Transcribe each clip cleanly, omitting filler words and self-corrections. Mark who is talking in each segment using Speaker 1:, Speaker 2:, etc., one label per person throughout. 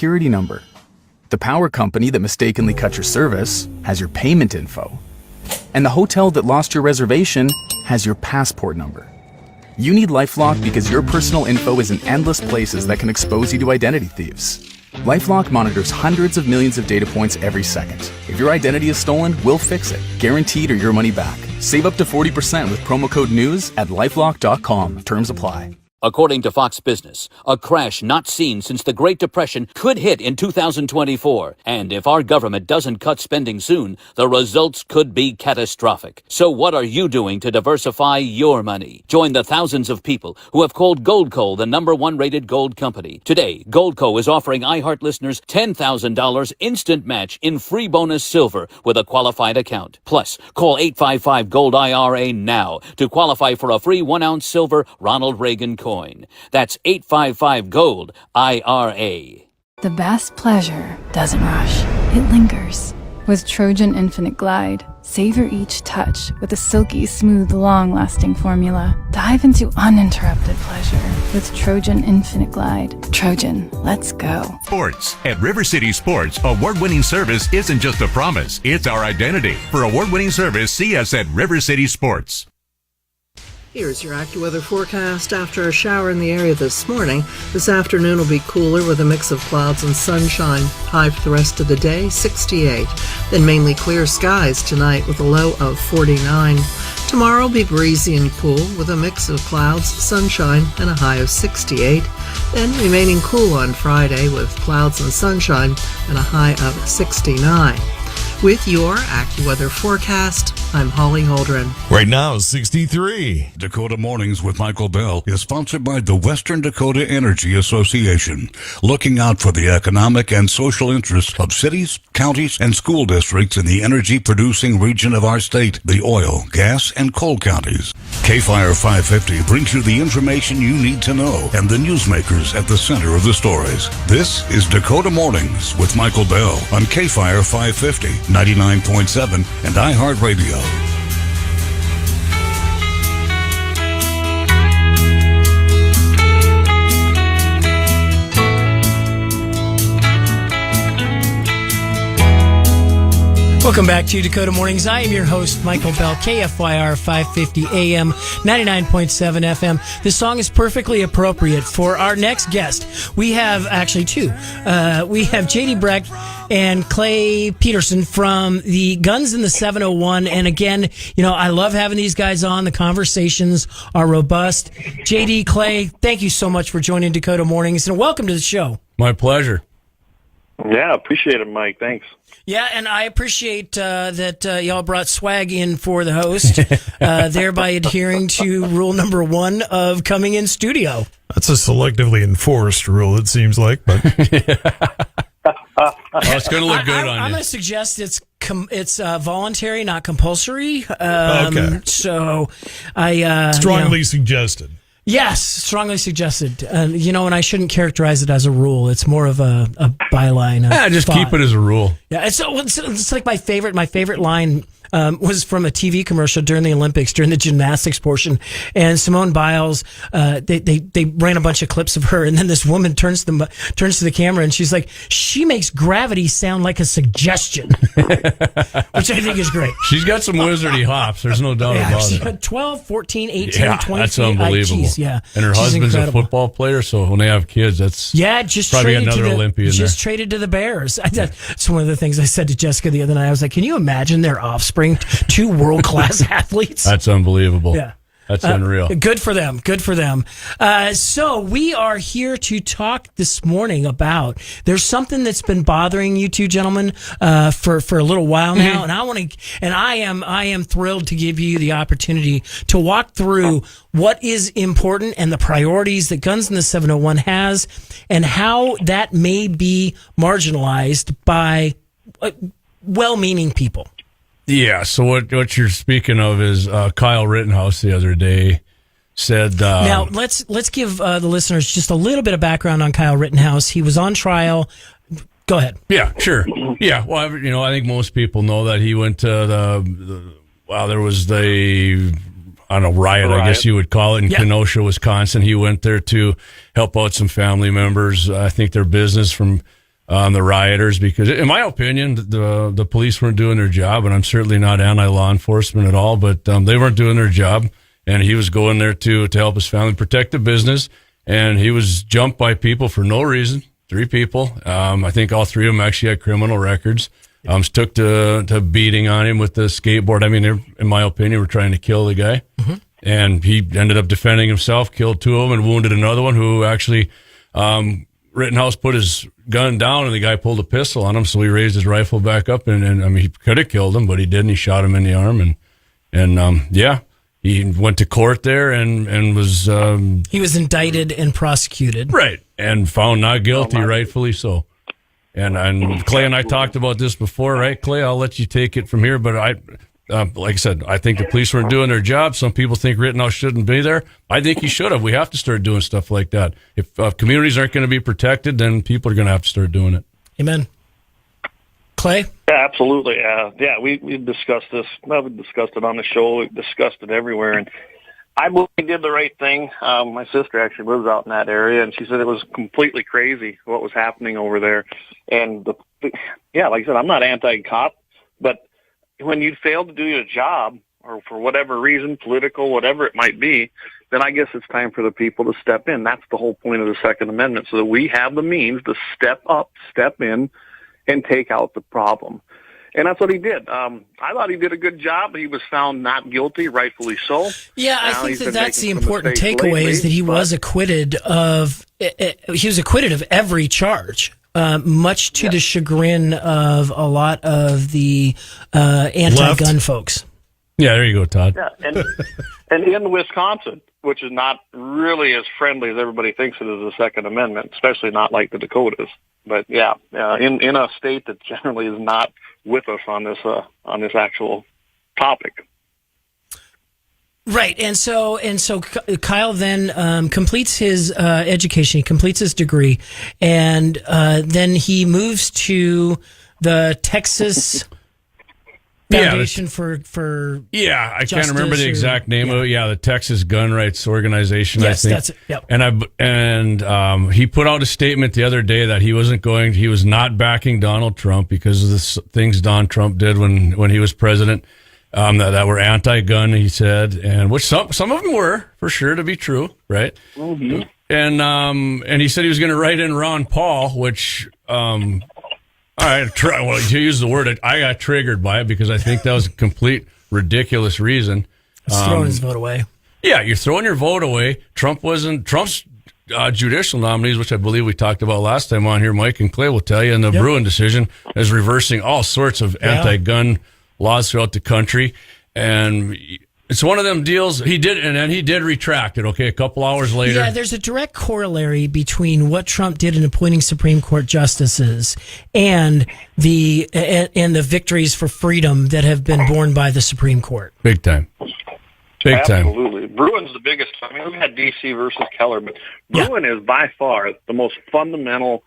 Speaker 1: security number. The power company that mistakenly cut your service has your payment info. And the hotel that lost your reservation has your passport number. You need LifeLock because your personal info is in endless places that can expose you to identity thieves. LifeLock monitors hundreds of millions of data points every second. If your identity is stolen, we'll fix it, guaranteed or your money back. Save up to 40% with promo code NEWS at LifeLock.com. Terms apply.
Speaker 2: According to Fox Business, a crash not seen since the Great Depression could hit in 2024. And if our government doesn't cut spending soon, the results could be catastrophic. So what are you doing to diversify your money? Join the thousands of people who have called Goldco the #1 rated gold company. Today, Goldco is offering iHeart listeners $10,000 instant match in free bonus silver with a qualified account. Plus, call 855-GOLD-IRA now to qualify for a free 1-ounce silver Ronald Reagan coin. That's 855-GOLD-IRA.
Speaker 3: The best pleasure doesn't rush. It lingers. With Trojan Infinite Glide, savor each touch with a silky, smooth, long-lasting formula. Dive into uninterrupted pleasure with Trojan Infinite Glide. Trojan, let's go.
Speaker 4: Sports. At River City Sports, award-winning service isn't just a promise, it's our identity. For award-winning service, see us at River City Sports.
Speaker 5: Here's your AccuWeather forecast. After a shower in the area this morning, this afternoon will be cooler with a mix of clouds and sunshine. High for the rest of the day, 68. Then mainly clear skies tonight with a low of 49. Tomorrow will be breezy and cool with a mix of clouds, sunshine, and a high of 68. Then remaining cool on Friday with clouds and sunshine and a high of 69. With your AccuWeather forecast, I'm Holly Holdren.
Speaker 6: Right now, 63.
Speaker 7: Dakota Mornings with Michael Bell is sponsored by the Western Dakota Energy Association, looking out for the economic and social interests of cities, counties, and school districts in the energy-producing region of our state, the oil, gas, and coal counties. KFYR 550 brings you the information you need to know and the newsmakers at the center of the stories. This is Dakota Mornings with Michael Bell on KFYR 550, 99.7, and iHeartRadio.
Speaker 8: Welcome back to Dakota Mornings. I am your host, Michael Bell, KFYR 550 AM, 99.7 FM. This song is perfectly appropriate for our next guest. We have actually two. We have JD Brecht and Clay Peterson from the Guns in the 701. And again, you know, I love having these guys on. The conversations are robust. JD, Clay, thank you so much for joining Dakota Mornings, and welcome to the show.
Speaker 9: My pleasure.
Speaker 10: Yeah, appreciate it, Mike. Thanks.
Speaker 8: Yeah, and I appreciate that y'all brought swag in for the host, thereby adhering to rule number 1 of coming in studio.
Speaker 6: That's a selectively enforced rule, it seems like. But
Speaker 9: it's going to look good on you.
Speaker 8: I'm going to suggest it's voluntary, not compulsory.
Speaker 6: Okay.
Speaker 8: So I
Speaker 6: strongly suggested.
Speaker 8: Yes, strongly suggested. You know, and I shouldn't characterize it as a rule. It's more of a byline.
Speaker 9: Just
Speaker 8: thought.
Speaker 9: keep it as a rule.
Speaker 8: Yeah, it's like my favorite line was from a TV commercial during the Olympics, during the gymnastics portion. And Simone Biles, they ran a bunch of clips of her, and then this woman turns to the camera, and she's like, "She makes gravity sound like a suggestion," which I think is great.
Speaker 9: She's got some wizardy hops. There's no doubt about
Speaker 8: she's
Speaker 9: it.
Speaker 8: Got 12, 14, 18, 20.
Speaker 9: That's unbelievable.
Speaker 8: Yeah,
Speaker 9: and her husband's a football player, so when they have kids, that's
Speaker 8: just
Speaker 9: probably another Olympian.
Speaker 8: Just traded to the Bears. That's one of the things I said to Jessica the other night. I was like, "Can you imagine their offspring? 2 world-class athletes."
Speaker 9: That's unbelievable.
Speaker 8: Yeah.
Speaker 9: That's unreal.
Speaker 8: Good for them. Good for them. So we are here to talk this morning about, there's something that's been bothering you two gentlemen for a little while now, and I am thrilled to give you the opportunity to walk through what is important and the priorities that Guns in the 701 has, and how that may be marginalized by well-meaning people.
Speaker 9: Yeah, so what you're speaking of is Kyle Rittenhouse the other day said...
Speaker 8: now, let's give the listeners just a little bit of background on Kyle Rittenhouse. He was on trial. Go ahead.
Speaker 9: Yeah, sure. Yeah, well, I think most people know that he went to there was the... I don't know, riot, I guess you would call it, in Kenosha, Wisconsin. He went there to help out some family members. I think their business from the rioters, because in my opinion, the police weren't doing their job, and I'm certainly not anti-law enforcement at all, but they weren't doing their job, and he was going there to help his family protect the business, and he was jumped by people for no reason. 3 people. I think all 3 of them actually had criminal records. Took to beating on him with the skateboard. I mean, they, in my opinion, were trying to kill the guy. Mm-hmm. And he ended up defending himself, killed 2 of them, and wounded another one who actually, Rittenhouse put his gun down, and the guy pulled a pistol on him, so he raised his rifle back up, and I mean, he could have killed him, but he didn't. He shot him in the arm, and he went to court there and was...
Speaker 8: he was indicted and prosecuted.
Speaker 9: Right, and found not guilty, rightfully so. And Clay and I talked about this before, right, Clay? I'll let you take it from here, but like I said, I think the police weren't doing their job. Some people think Rittenhouse shouldn't be there. I think he should have. We have to start doing stuff like that. If communities aren't going to be protected, then people are going to have to start doing it.
Speaker 8: Amen. Clay?
Speaker 10: Yeah, absolutely. We discussed this. We discussed it on the show. We discussed it everywhere. And I believe he did the right thing. My sister actually lives out in that area, and she said it was completely crazy what was happening over there. And, like I said, I'm not anti-cop, but when you fail to do your job, or for whatever reason, political, whatever it might be, then I guess it's time for the people to step in. That's the whole point of the Second Amendment, so that we have the means to step up, step in, and take out the problem. And that's what he did. I thought he did a good job. He was found not guilty, rightfully so.
Speaker 8: Yeah, I think that's the important takeaway is that he was acquitted of every charge. Much to the chagrin of a lot of the anti-gun folks.
Speaker 9: Yeah, there you go, Todd.
Speaker 10: Yeah, and in Wisconsin, which is not really as friendly as everybody thinks it is, the Second Amendment, especially not like the Dakotas. But in a state that generally is not with us on this actual topic.
Speaker 8: Right, and so Kyle then completes his education. He completes his degree, and then he moves to the Texas Foundation for
Speaker 9: I can't remember the exact name of it. Yeah, the Texas Gun Rights Organization.
Speaker 8: Yes,
Speaker 9: I think.
Speaker 8: That's it. Yep.
Speaker 9: And he put out a statement the other day that he was not backing Donald Trump because of the things Don Trump did when he was president. That were anti-gun, he said, and which some of them were for sure to be true, right? Mm-hmm. And he said he was going to write in Ron Paul, which to use the word, I got triggered by it because I think that was a complete ridiculous reason.
Speaker 8: He's throwing his vote away.
Speaker 9: Yeah, you're throwing your vote away. Trump's judicial nominees, which I believe we talked about last time on here, Mike and Clay will tell you, in the Bruin decision, is reversing all sorts of anti-gun laws throughout the country, and it's one of them deals. He did retract it. Okay, a couple hours later.
Speaker 8: Yeah, there's a direct corollary between what Trump did in appointing Supreme Court justices and the victories for freedom that have been borne by the Supreme Court.
Speaker 9: Big time.
Speaker 10: Absolutely. Bruin's the biggest. I mean, we had D.C. versus Keller, but Bruin is by far the most fundamental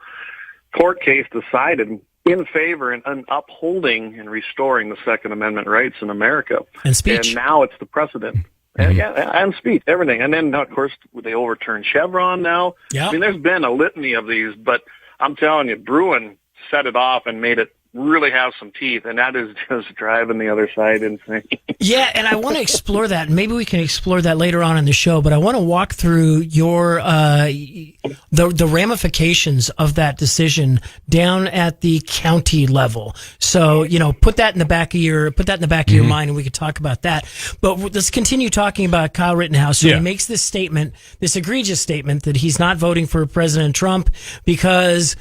Speaker 10: court case decided in favor and upholding and restoring the Second Amendment rights in America.
Speaker 8: And speech.
Speaker 10: And now it's the precedent. Mm-hmm. And speech, everything. And then, of course, they overturned Chevron now. Yeah. I mean, there's been a litany of these, but I'm telling you, Bruin set it off and made it really have some teeth, and that is just driving the other side insane.
Speaker 8: Yeah, and I want to explore that. Maybe we can explore that later on in the show, but I want to walk through your the ramifications of that decision down at the county level. So, put that in the back of your mind, and we could talk about that. But let's continue talking about Kyle Rittenhouse. So he makes this statement, this egregious statement that he's not voting for President Trump because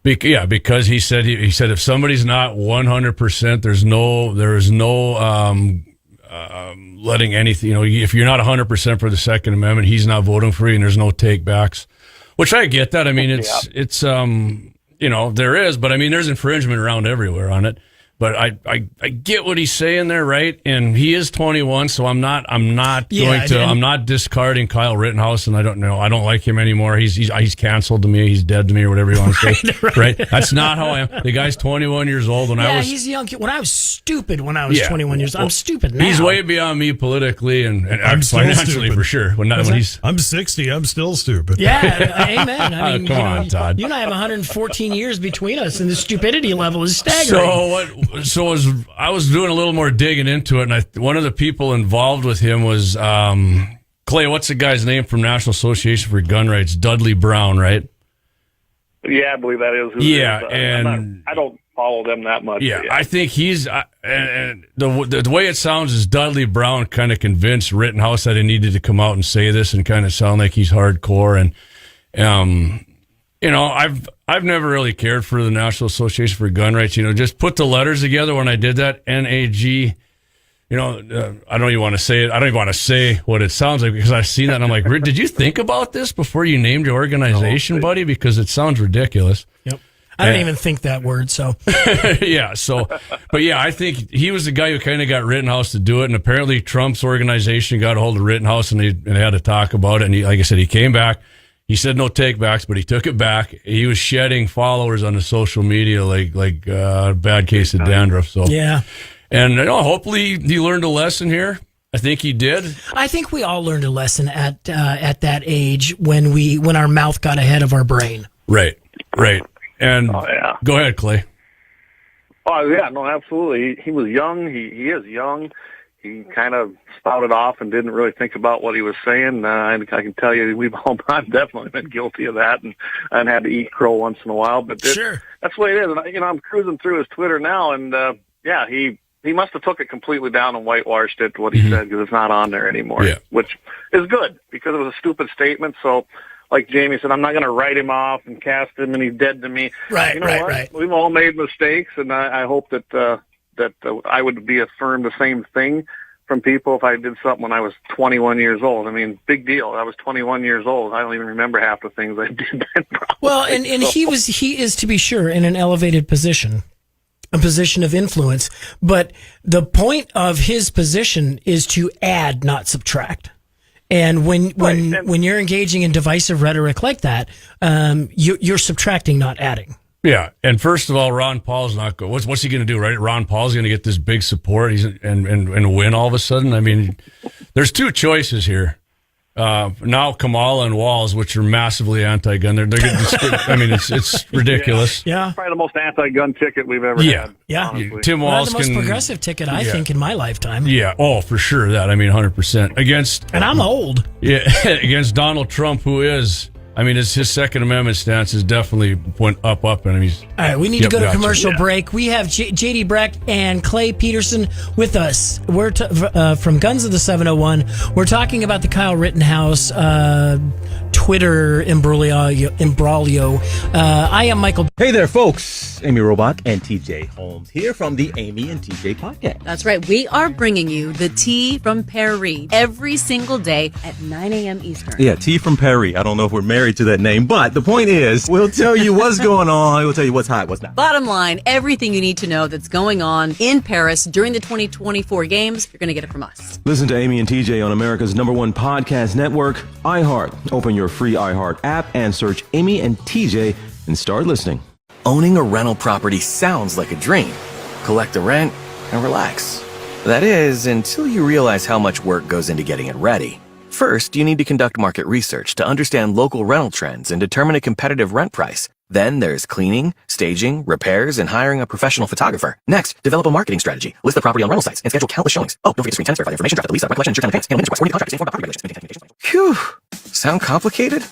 Speaker 9: he said if somebody's not 100%, there is no letting anything. If you're not 100% for the Second Amendment, he's not voting for you, and there's no take backs. Which I get that. I mean, it's there is, but I mean, there's infringement around everywhere on it. But I get what he's saying there, right? And he is 21, so I'm not discarding Kyle Rittenhouse, and I don't like him anymore. He's canceled to me. He's dead to me, or whatever you want to say. Right? That's not how I am. The guy's 21 years old.
Speaker 8: He's young. When I was stupid when I was 21 years old. I'm stupid now.
Speaker 9: He's way beyond me politically and
Speaker 6: I'm
Speaker 9: financially
Speaker 6: stupid.
Speaker 9: for sure. I'm
Speaker 6: 60. I'm still stupid.
Speaker 8: Yeah, amen. I mean,
Speaker 9: come on, Todd.
Speaker 8: You and I have 114 years between us, and the stupidity level is staggering.
Speaker 9: So I was doing a little more digging into it, and one of the people involved with him was Clay. What's the guy's name from National Association for Gun Rights? Dudley Brown, right?
Speaker 10: Yeah, I believe that is. I don't follow them that much.
Speaker 9: Yeah, I think he's and the way it sounds is Dudley Brown kind of convinced Rittenhouse that he needed to come out and say this and kind of sound like he's hardcore. And I've never really cared for the National Association for Gun Rights. Just put the letters together when I did that. NAG. I don't even want to say it. I don't even want to say what it sounds like because I've seen that and I'm like, did you think about this before you named your organization, buddy? Because it sounds ridiculous.
Speaker 8: Yep. I didn't even think that word, so. I think he was the guy who kind of got Rittenhouse to do it, and apparently Trump's organization got a hold of Rittenhouse and they had to talk about it, and like I said, he came back. He said no takebacks, but he took it back. He was shedding followers on the social media like a bad case of dandruff. So yeah.
Speaker 9: And hopefully he learned a lesson here. I think he did.
Speaker 8: I think we all learned a lesson at that age when our mouth got ahead of our brain.
Speaker 9: Right. And go ahead, Clay.
Speaker 10: Oh yeah, no, absolutely. He was young. He is young. He kind of spouted off and didn't really think about what he was saying. I can tell you, I've definitely been guilty of that and had to eat crow once in a while. But
Speaker 8: sure,
Speaker 10: that's the way it is. And I'm cruising through his Twitter now, and he must have took it completely down and whitewashed it what he said because it's not on there anymore. Yeah. Which is good because it was a stupid statement. So, like Jamie said, I'm not going to write him off and cast him and he's dead to me.
Speaker 8: Right, right.
Speaker 10: We've all made mistakes, and I hope that I would be affirmed the same thing from people if I did something when I was 21 years old. I mean, big deal. I was 21 years old. I don't even remember half the things I did then.
Speaker 8: Well, and he is, to be sure, in an elevated position, a position of influence. But the point of his position is to add, not subtract. And when you're engaging in divisive rhetoric like that, you're subtracting, not adding.
Speaker 9: Yeah, and first of all, Ron Paul's not good. What's he going to do, right? Ron Paul's going to get this big support and win all of a sudden. I mean, there's two choices here. Now Kamala and Walz, which are massively anti-gun. They're getting, I mean, it's ridiculous.
Speaker 8: Yeah.
Speaker 10: Probably the most anti-gun ticket we've ever had.
Speaker 8: Yeah.
Speaker 10: Honestly.
Speaker 9: Tim Walz
Speaker 8: the most progressive ticket, I think, in my lifetime.
Speaker 9: Yeah. Oh, for sure. That, I mean, 100%.
Speaker 8: And I'm old.
Speaker 9: Yeah. Against Donald Trump, who is, I mean, his Second Amendment stance is definitely went up, and he's.
Speaker 8: All right, we need to go to commercial break. We have J.D. Breck and Clay Peterson with us. We're from Guns of the 701. We're talking about the Kyle Rittenhouse Twitter imbroglio. I am Michael.
Speaker 11: Hey there, folks. Amy Robach and TJ Holmes here from the Amy and TJ podcast.
Speaker 12: That's right. We are bringing you the tea from Perry every single day at 9 a.m. Eastern.
Speaker 11: Yeah, tea from Perry. I don't know if we're married to that name, but the point is, we'll tell you what's going on. We'll tell you what's hot, what's not.
Speaker 12: Bottom line, everything you need to know that's going on in Paris during the 2024 games, you're going to get it from us.
Speaker 11: Listen to Amy and TJ on America's #1 podcast network, iHeart. Open your free iHeart app and search Amy and TJ and start listening.
Speaker 13: Owning a rental property sounds like a dream. Collect the rent and relax. That is, until you realize how much work goes into getting it ready. First, you need to conduct market research to understand local rental trends and determine a competitive rent price. Then there's cleaning, staging, repairs, and hiring a professional photographer. Next, develop a marketing strategy. List the property on rental sites and schedule countless showings. Oh, don't forget to screen tenants, verify information, draft the lease, rent collection, ensure tenant payments, handle maintenance requests, coordinate contracts, inform about property regulations. Phew. Sound complicated?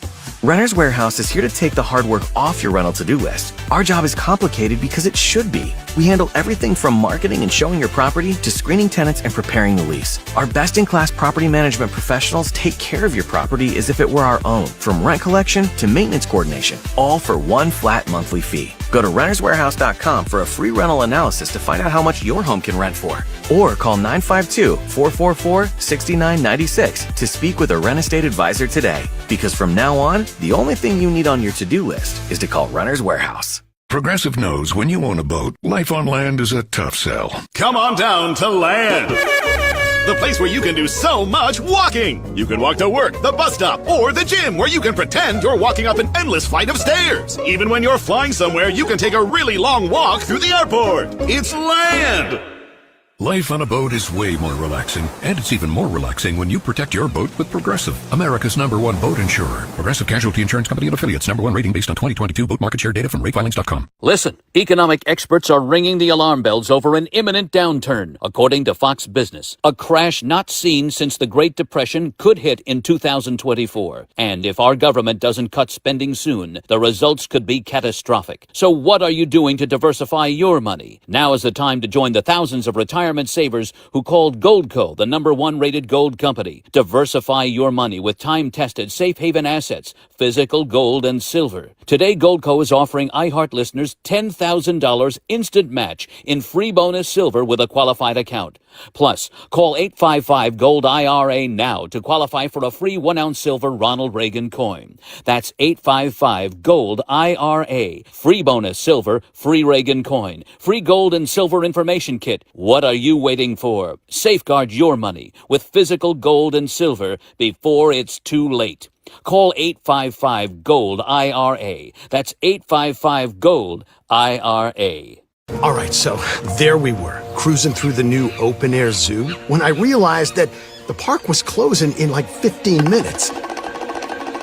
Speaker 13: Renter's Warehouse is here to take the hard work off your rental to-do list. Our job is complicated because it should be. We handle everything from marketing and showing your property to screening tenants and preparing the lease. Our best-in-class property management professionals take care of your property as if it were our own, from rent collection to maintenance coordination, all for one flat monthly fee. Go to renterswarehouse.com for a free rental analysis to find out how much your home can rent for. Or call 952-444-6996 to speak with a rent estate advisor today. Because from now on, the only thing you need on your to-do list is to call Renters Warehouse.
Speaker 14: Progressive knows when you own a boat, life on land is a tough sell.
Speaker 15: Come on down to Land, the place where you can do so much walking. You can walk to work, the bus stop, or the gym, where you can pretend you're walking up an endless flight of stairs. Even when you're flying somewhere, you can take a really long walk through the airport. It's Land.
Speaker 14: Life on a boat is way more relaxing, and it's even more relaxing when you protect your boat with Progressive, America's #1 boat insurer. Progressive Casualty Insurance Company and Affiliates, #1 rating based on 2022 boat market share data from ratefilings.com.
Speaker 2: Listen, economic experts are ringing the alarm bells over an imminent downturn. According to Fox Business, a crash not seen since the Great Depression could hit in 2024. And if our government doesn't cut spending soon, the results could be catastrophic. So what are you doing to diversify your money? Now is the time to join the thousands of retirement savers who called Goldco the #1 rated gold company. Diversify your money with time-tested safe haven assets, physical gold and silver. Today, Goldco is offering iHeart listeners $10,000 instant match in free bonus silver with a qualified account. Plus, call 855-GOLD-IRA now to qualify for a free 1-ounce silver Ronald Reagan coin. That's 855-GOLD-IRA. Free bonus silver, free Reagan coin, free gold and silver information kit. What are you waiting for? Safeguard your money with physical gold and silver before it's too late. Call 855-GOLD-IRA. That's 855-GOLD-IRA.
Speaker 16: All right, so there we were, cruising through the new open-air zoo, when I realized that the park was closing in like 15 minutes.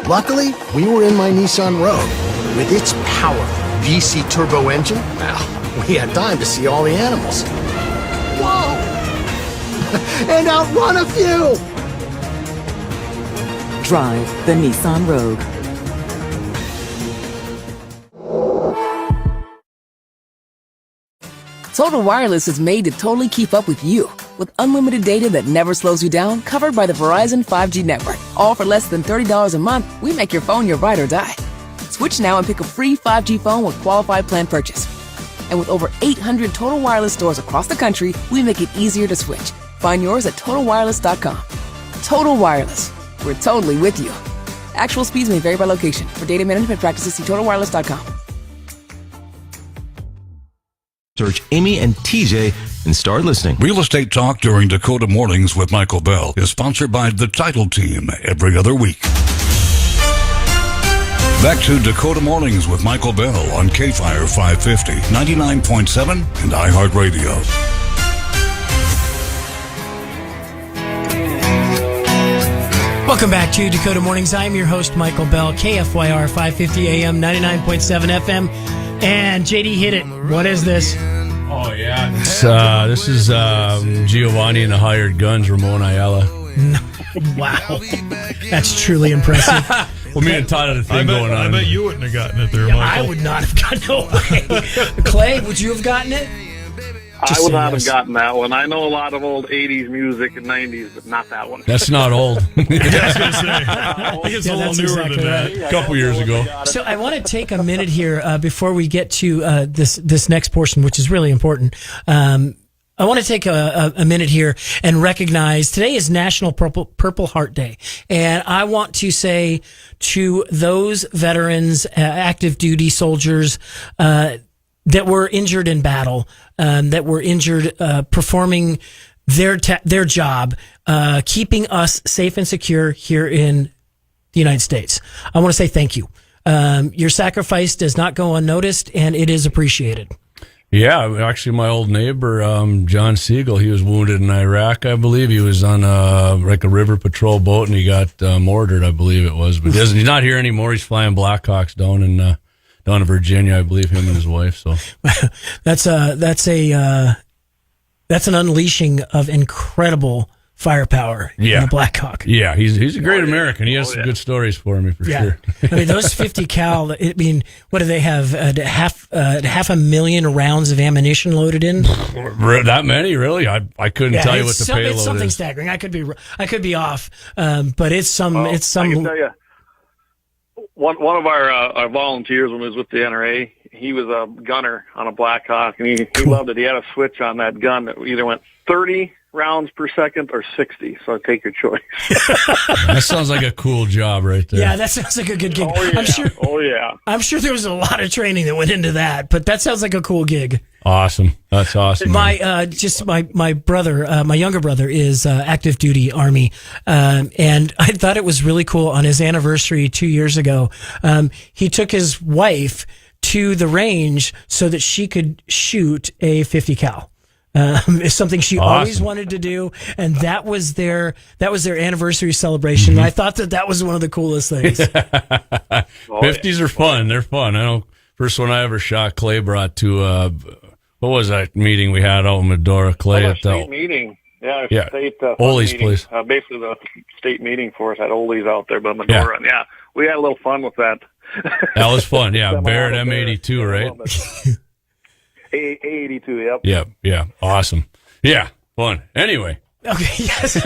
Speaker 16: Luckily, we were in my Nissan Rogue. With its powerful VC turbo engine, well, we had time to see all the animals. Whoa! And outrun a few!
Speaker 17: Drive the Nissan Rogue. Total Wireless is made to totally keep up with you. With unlimited data that never slows you down, covered by the Verizon 5G network. All for less than $30 a month, we make your phone your ride or die. Switch now and pick a free 5G phone with qualified plan purchase. And with over 800 Total Wireless stores across the country, we make it easier to switch. Find yours at TotalWireless.com. Total Wireless. We're totally with you. Actual speeds may vary by location. For data management practices, see TotalWireless.com.
Speaker 11: Search Amy and TJ and start listening.
Speaker 7: Real Estate Talk during Dakota Mornings with Michael Bell is sponsored by the Title Team every other week. Back to Dakota Mornings with Michael Bell on KFYR 550, 99.7, and iHeartRadio.
Speaker 8: Welcome back to Dakota Mornings. I'm your host, Michael Bell, KFYR 550 AM, 99.7 FM. And JD hit it. What is this?
Speaker 9: Oh, yeah. This is Giovanni and the Hired Guns, Ramon Ayala.
Speaker 8: No. Wow. That's truly impressive.
Speaker 9: Well, me and Todd had a thing going on.
Speaker 6: I bet you wouldn't have gotten it there,
Speaker 8: Yeah,
Speaker 6: Michael.
Speaker 8: I would not have gotten it. Clay, would you have gotten it?
Speaker 10: I would not have gotten that one. I know a lot of old 80s music and 90s, but not that one.
Speaker 9: That's not old.
Speaker 6: I was going to say, I think it's a little newer than that.
Speaker 9: A couple years ago.
Speaker 8: So I want to take a minute here before we get to this next portion, which is really important. I want to take a minute here and recognize today is National Purple Heart Day. And I want to say to those veterans, active duty soldiers, that were injured in battle, that were injured performing their job, keeping us safe and secure here in the United States. I want to say thank you. Your sacrifice does not go unnoticed, and it is appreciated.
Speaker 9: Yeah, actually, my old neighbor, John Siegel, he was wounded in Iraq, I believe. He was on a river patrol boat, and he got mortared, I believe it was. But he's not here anymore. He's flying Blackhawks down in Virginia, I believe, him and his wife. So
Speaker 8: that's an unleashing of incredible firepower in the Blackhawk.
Speaker 9: Yeah, he's a great American. He has some good stories for me, for sure.
Speaker 8: I mean, those 50 cal, I mean, what do they have? Half a million rounds of ammunition loaded in?
Speaker 9: That many, really? I couldn't tell you what the payload is.
Speaker 8: It's something staggering. I could be off, but it's some.
Speaker 10: I can tell you. One of our volunteers when he was with the NRA, he was a gunner on a Blackhawk, and he loved it. He had a switch on that gun that either went 30 rounds per second or 60. So take your choice.
Speaker 9: That sounds like a cool job right there.
Speaker 8: Yeah, that sounds like a good gig.
Speaker 10: Oh, yeah.
Speaker 8: I'm sure there was a lot of training that went into that, but that sounds like a cool gig.
Speaker 9: Awesome. That's awesome.
Speaker 8: My brother, my younger brother is active duty Army. And I thought it was really cool on his anniversary 2 years ago. He took his wife to the range so that she could shoot a 50 cal. It's something she always wanted to do, and that was their anniversary celebration.
Speaker 9: Mm-hmm.
Speaker 8: I thought that was one of the coolest things.
Speaker 9: 50s are fun. They're fun. I know. First one I ever shot, Clay brought to what was that meeting we had out in Medora? Clay at the
Speaker 10: state meeting. Yeah, state
Speaker 9: Ole's
Speaker 10: meeting.
Speaker 9: place.
Speaker 10: Basically, the state meeting for us at Ole's out there by Medora. Yeah, we had a little fun with that.
Speaker 9: That was fun. Yeah, Barrett M82, right?
Speaker 10: A82, yep.
Speaker 9: Yeah, awesome. Yeah, fun. Anyway.
Speaker 8: Okay, yes.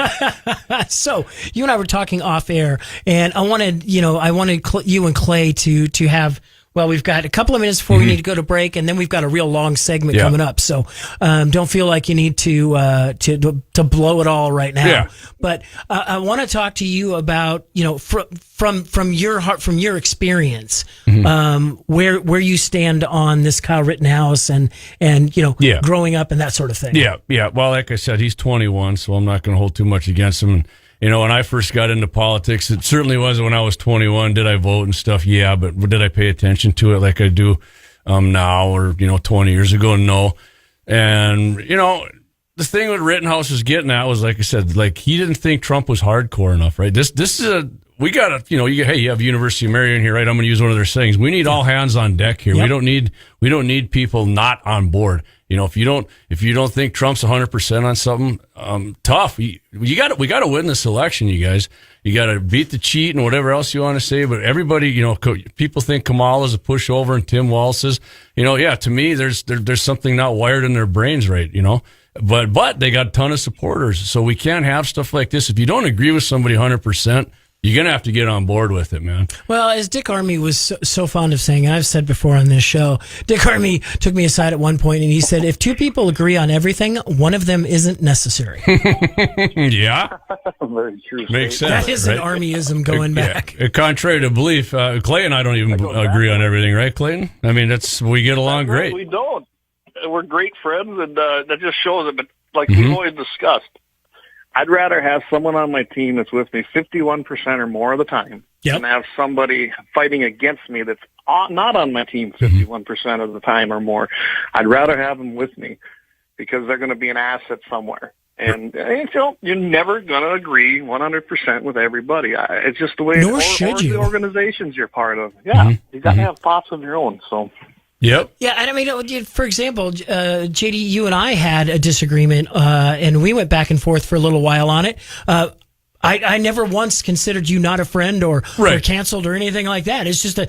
Speaker 8: So you and I were talking off air, and I wanted you and Clay to have. Well, we've got a couple of minutes before we need to go to break, and then we've got a real long segment coming up. So don't feel like you need to blow it all right now.
Speaker 9: Yeah.
Speaker 8: But I want to talk to you about from your heart, from your experience, where you stand on this Kyle Rittenhouse and growing up and that sort of thing.
Speaker 9: Yeah. Well, like I said, he's 21, so I'm not going to hold too much against him. And, when I first got into politics, it certainly was when I was 21. Did I vote and stuff? Yeah, but did I pay attention to it like I do now or 20 years ago? No. And the thing with Rittenhouse was getting at was, like I said, like he didn't think Trump was hardcore enough, right? This is we got to you have University of Marion here, right? I'm going to use one of their sayings. We need all hands on deck here. Yep. We don't need people not on board. If you don't think Trump's 100% on something, tough. We got to win this election, you guys. You got to beat the cheat and whatever else you want to say. But everybody, people think Kamala's a pushover and Tim Walz is, to me, there's something not wired in their brains, right? But they got a ton of supporters, so we can't have stuff like this. If you don't agree with somebody 100%. You're going to have to get on board with it, man.
Speaker 8: Well, as Dick Armey was so fond of saying, and I've said before on this show, Dick Armey took me aside at one point and he said, if two people agree on everything, one of them isn't necessary.
Speaker 9: Yeah.
Speaker 10: Very true.
Speaker 9: Makes sense.
Speaker 8: That is an Armeyism going back.
Speaker 9: Contrary to belief, Clay and I don't even agree on everything, right, Clayton? I mean, we get along great.
Speaker 10: We don't. We're great friends, and that just shows it. But like we've always discussed, I'd rather have someone on my team that's with me 51% or more of the time than have somebody fighting against me that's not on my team 51% of the time or more. I'd rather have them with me because they're going to be an asset somewhere. And you're never going to agree 100% with everybody. It's just the way
Speaker 8: Nor should you.
Speaker 10: The organizations you're part of. Yeah, you got to have thoughts of your own. So.
Speaker 9: Yep.
Speaker 8: Yeah, and I mean, for example, JD, you and I had a disagreement, and we went back and forth for a little while on it. I never once considered you not a friend or canceled or anything like that. It's just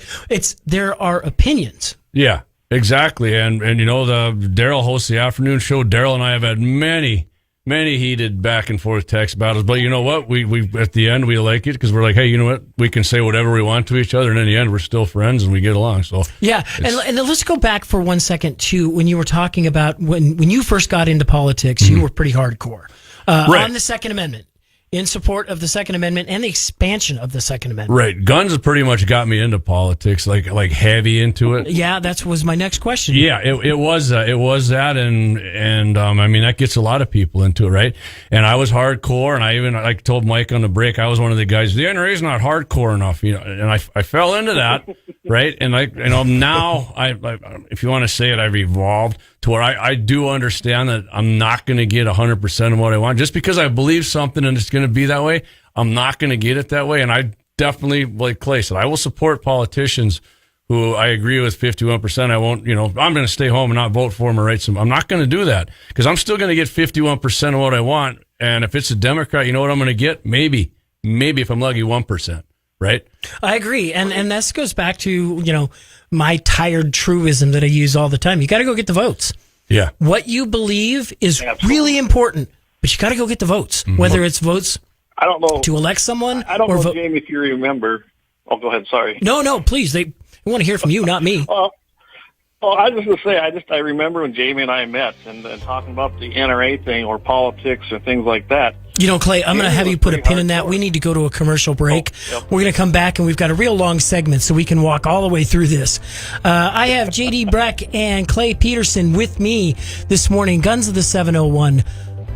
Speaker 8: there are opinions.
Speaker 9: Yeah, exactly. And the Daryl hosts the afternoon show. Daryl and I have had many heated back and forth text battles, but you know what? We at the end we like it because we're like, hey, you know what? We can say whatever we want to each other, and in the end we're still friends and we get along. So
Speaker 8: yeah, and let's go back for 1 second to when you were talking about when you first got into politics, you were pretty hardcore on the Second Amendment. In support of the Second Amendment and the expansion of the Second Amendment.
Speaker 9: Right. Guns have pretty much got me into politics, like heavy into it.
Speaker 8: Yeah, that was my next question.
Speaker 9: Yeah, it was that, and I mean, that gets a lot of people into it, right? And I was hardcore, and I even, like, told Mike on the break, I was one of the guys, the NRA is not hardcore enough, and I fell into that, right? And now, if you want to say it, I've evolved to where I do understand that I'm not going to get 100% of what I want. Just because I believe something and it's going to be that way, I'm not going to get it that way. And I definitely, like Clay said, I will support politicians who I agree with 51%. I won't, I'm going to stay home and not vote for them or write some. I'm not going to do that because I'm still going to get 51% of what I want. And if it's a Democrat, you know what I'm going to get? Maybe if I'm lucky, 1%. Right?
Speaker 8: I agree. And this goes back to, my tired truism that I use all the time. You got to go get the votes.
Speaker 9: Yeah.
Speaker 8: What you believe is really important, but you got to go get the votes, whether it's votes
Speaker 10: I don't know
Speaker 8: to elect someone.
Speaker 10: I don't know, Jamie, if you remember. Oh, go ahead. Sorry.
Speaker 8: No, please. They want to hear from you, not me.
Speaker 10: Well, Oh, I was just going to say, I remember when Jamie and I met and talking about the NRA thing or politics or things like that.
Speaker 8: You know, Clay, I'm going to have you put a pin in that. We need to go to a commercial break. We're going to come back, and we've got a real long segment so we can walk all the way through this. I have J.D. Breck and Clay Peterson with me this morning, Guns of the 701.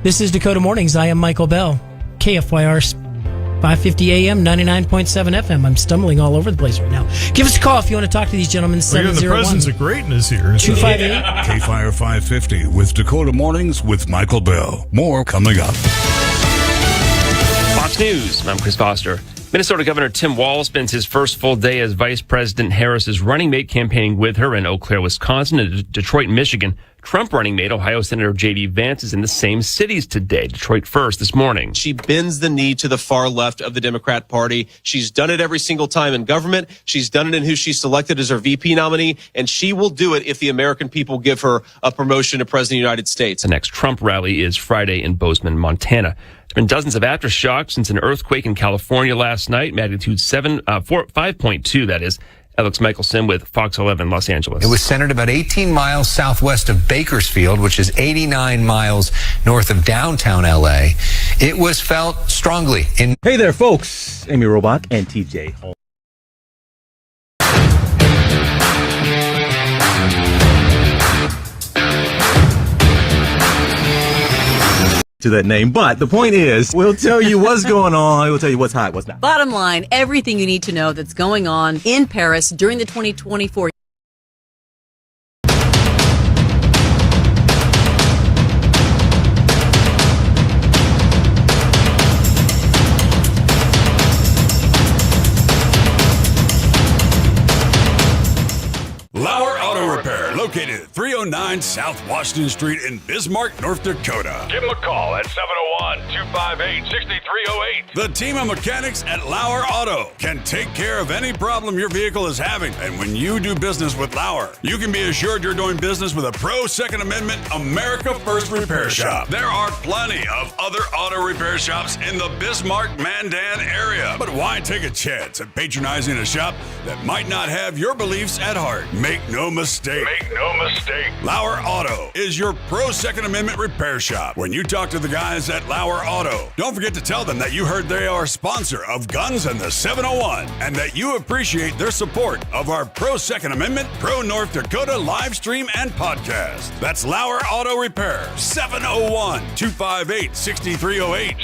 Speaker 8: This is Dakota Mornings. I am Michael Bell, KFYR 550 AM, 99.7 FM. I'm stumbling all over the place right now. Give us a call if you want to talk to these gentlemen.
Speaker 6: We're in the presence of greatness here.
Speaker 8: 258.
Speaker 7: KFYR 550 with Dakota Mornings with Michael Bell. More coming up.
Speaker 18: Fox News. I'm Chris Foster. Minnesota Governor Tim Walz spends his first full day as Vice President Harris's running mate campaigning with her in Eau Claire, Wisconsin, and Detroit, Michigan. Trump running mate, Ohio Senator J.D. Vance, is in the same cities today. Detroit first this morning.
Speaker 19: She bends the knee to the far left of the Democrat Party. She's done it every single time in government. She's done it in who she selected as her VP nominee, and she will do it if the American people give her a promotion to President of the United States.
Speaker 18: The next Trump rally is Friday in Bozeman, Montana. There's been dozens of aftershocks since an earthquake in California last night, magnitude 5.2, that is. Alex Michelson with Fox 11 Los Angeles.
Speaker 20: It was centered about 18 miles southwest of Bakersfield, which is 89 miles north of downtown LA. It was felt strongly in...
Speaker 11: Hey there, folks. Amy Robach and TJ Hall. To that name, but the point is, we'll tell you what's going on. We'll tell you what's hot, what's not.
Speaker 12: Bottom line, everything you need to know that's going on in Paris during the 2024.
Speaker 21: LAUER Auto Repair, located at 309 South Washington Street in Bismarck, North Dakota.
Speaker 22: Give them a call at 701-258-6308.
Speaker 21: The team of mechanics at LAUER Auto can take care of any problem your vehicle is having. And when you do business with LAUER, you can be assured you're doing business with a pro-Second Amendment America First repair shop. There are plenty of other auto repair shops in the Bismarck, Mandan area. But why take a chance at patronizing a shop that might not have your beliefs at heart? Make no mistake.
Speaker 22: Make no mistake.
Speaker 21: LAUER Auto is your pro-Second Amendment repair shop. When you talk to the guys at LAUER Auto, don't forget to tell them that you heard they are a sponsor of Guns and the 701 and that you appreciate their support of our pro-Second Amendment, pro-North Dakota live stream and podcast. That's LAUER Auto Repair, 701-258-6308.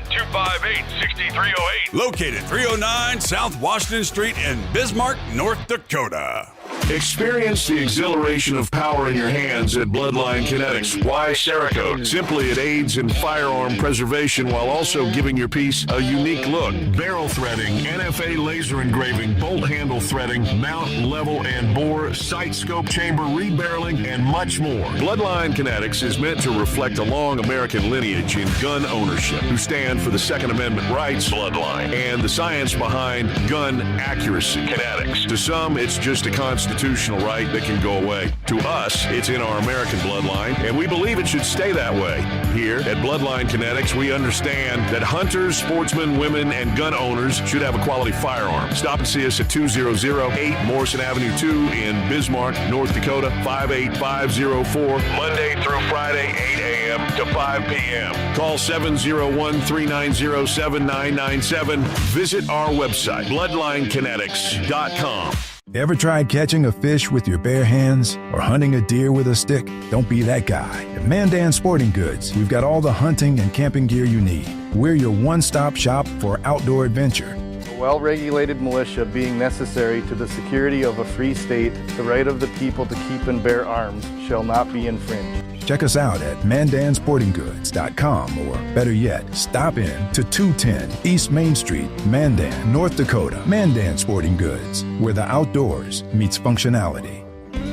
Speaker 22: 701-258-6308.
Speaker 21: Located 309 South Washington Street in Bismarck, North Dakota.
Speaker 22: Experience the exhilaration of power in your hands at Bloodline Kinetics. Why Cerakote? Simply, it aids in firearm preservation while also giving your piece a unique look. Barrel threading, NFA laser engraving, bolt handle threading, mount, level, and bore, sight scope chamber rebarreling, and much more. Bloodline Kinetics is meant to reflect a long American lineage in gun ownership, who stand for the Second Amendment rights, Bloodline, and the science behind gun accuracy, Kinetics. To some, it's just a constitutional right that can go away. To us, it's in our American bloodline, and we believe it should stay that way. Here at Bloodline Kinetics, we understand that hunters, sportsmen, women, and gun owners should have a quality firearm. Stop and see us at 2008 Morrison Avenue 2 in Bismarck, North Dakota, 58504, Monday through Friday, 8 a.m. to 5 p.m. Call 701-390-7997. Visit our website, bloodlinekinetics.com.
Speaker 23: Ever tried catching a fish with your bare hands or hunting a deer with a stick? Don't be that guy. At Mandan Sporting Goods, we've got all the hunting and camping gear you need. We're your one-stop shop for outdoor adventure.
Speaker 24: A well-regulated militia being necessary to the security of a free state, the right of the people to keep and bear arms shall not be infringed.
Speaker 23: Check us out at mandansportinggoods.com, or better yet, stop in to 210 East Main Street, Mandan, North Dakota. Mandan Sporting Goods, where the outdoors meets functionality.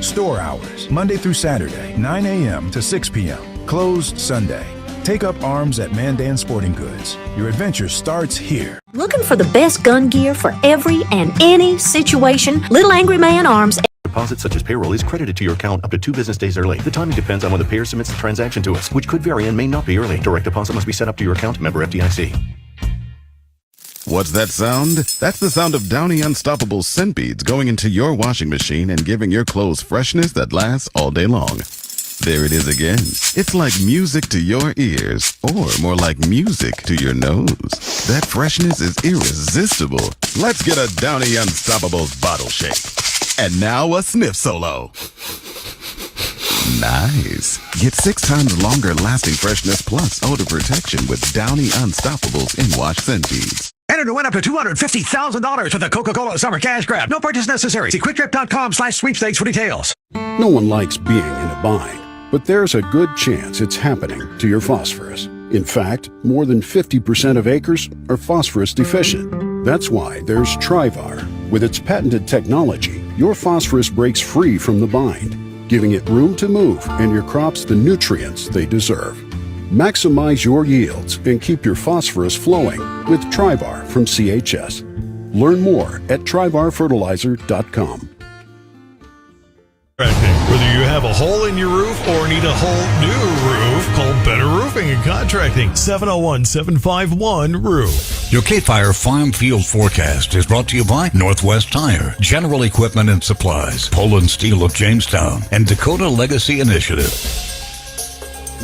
Speaker 23: Store hours, Monday through Saturday, 9 a.m. to 6 p.m. Closed Sunday. Take up arms at Mandan Sporting Goods. Your adventure starts here.
Speaker 25: Looking for the best gun gear for every and any situation? Little Angry Man Arms.
Speaker 26: Deposit such as payroll is credited to your account up to 2 business days early. The timing depends on when the payer submits the transaction to us, which could vary and may not be early. Direct deposit must be set up to your account. Member FDIC.
Speaker 1: What's that sound? That's the sound of Downy Unstoppable scent beads going into your washing machine and giving your clothes freshness that lasts all day long. There it is again. It's like music to your ears, or more like music to your nose. That freshness is irresistible. Let's get a Downy Unstoppables bottle shake. And now a sniff solo. Nice. Get 6 times longer lasting freshness plus odor protection with Downy Unstoppables in wash scent beads.
Speaker 3: Enter to win up to $250,000 with the Coca-Cola Summer Cash Grab. No purchase necessary. See QuickTrip.com/sweepstakes for details.
Speaker 4: No one likes being in a bind, but there's a good chance it's happening to your phosphorus. In fact, more than 50% of acres are phosphorus deficient. That's why there's TriVar. With its patented technology, your phosphorus breaks free from the bind, giving it room to move and your crops the nutrients they deserve. Maximize your yields and keep your phosphorus flowing with TriVar from CHS. Learn more at trivarfertilizer.com.
Speaker 6: Whether you have a hole in your roof or need a whole new roof, call Better Roofing and Contracting, 701-751-ROOF.
Speaker 7: Your KFYR Farm Field Forecast is brought to you by Northwest Tire, General Equipment and Supplies, Poland Steel of Jamestown, and Dakota Legacy Initiative.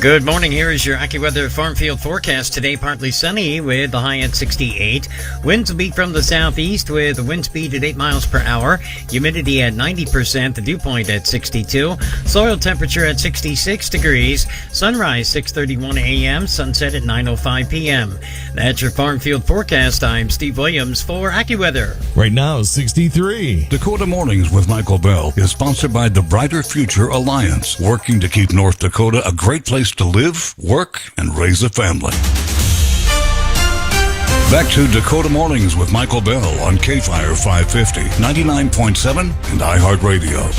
Speaker 5: Good morning. Here is your AccuWeather Farm Field forecast. Today, partly sunny with the high at 68. Winds will be from the southeast with a wind speed at 8 miles per hour. Humidity at 90%. The dew point at 62. Soil temperature at 66 degrees. Sunrise 6:31 a.m. Sunset at 9:05 p.m. That's your Farm Field forecast. I'm Steve Williams for AccuWeather.
Speaker 6: Right now, 63.
Speaker 7: Dakota Mornings with Michael Bell is sponsored by the Brighter Future Alliance, working to keep North Dakota a great place to live, work, and raise a family. Back to Dakota Mornings with Michael Bell on KFYR 550, 99.7, and iHeartRadio.